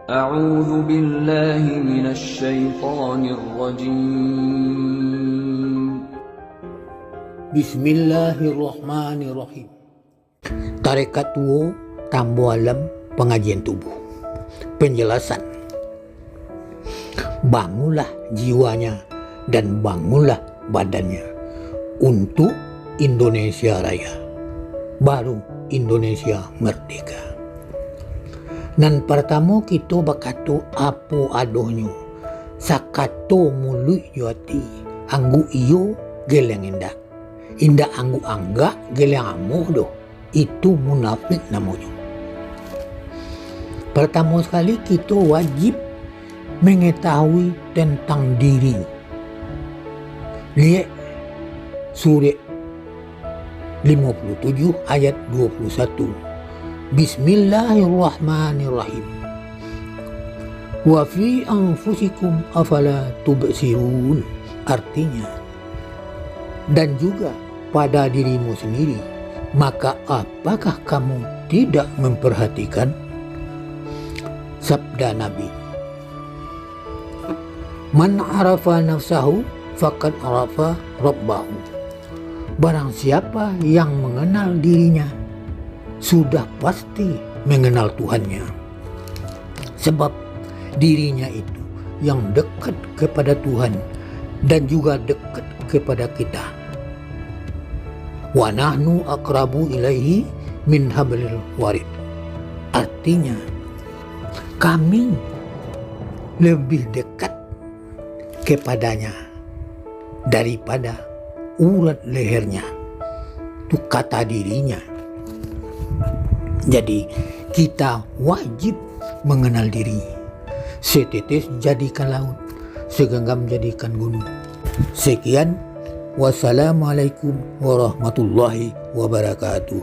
أعوذ بالله من الشيطان الرجيم. Bismillahirrahmanirrahim. Tarekat Wo Tambo Alam Pengajian Tubuh. Penjelasan. Bangunlah jiwanya dan bangunlah badannya untuk Indonesia Raya. Baru Indonesia merdeka. Nan pertama kita bakato apo adohnyo. Sakato mulut yati anggu iyo geleng indak. Indak anggu angga geleng amuh doh. Itu munafik namanya. Pertama sekali kita wajib mengetahui tentang diri. Lihat surat 57 ayat 21. Bismillahirrahmanirrahim. Wa fi anfusikum afala tubsirun. Artinya, dan juga pada dirimu sendiri, maka apakah kamu tidak memperhatikan? Sabda Nabi. Man arafa nafsahu faqad arafa rabbahu. Barang siapa yang mengenal dirinya, sudah pasti mengenal Tuhannya. Sebab dirinya itu yang dekat kepada Tuhan dan juga dekat kepada kita. Wa nahnu aqrabu ilaihi min hablil warid. Artinya, kami lebih dekat kepadanya daripada urat lehernya. Itu kata dirinya. Jadi kita wajib mengenal diri. Setetes jadikan laut, segenggam jadikan gunung. Sekian, wassalamualaikum warahmatullahi wabarakatuh.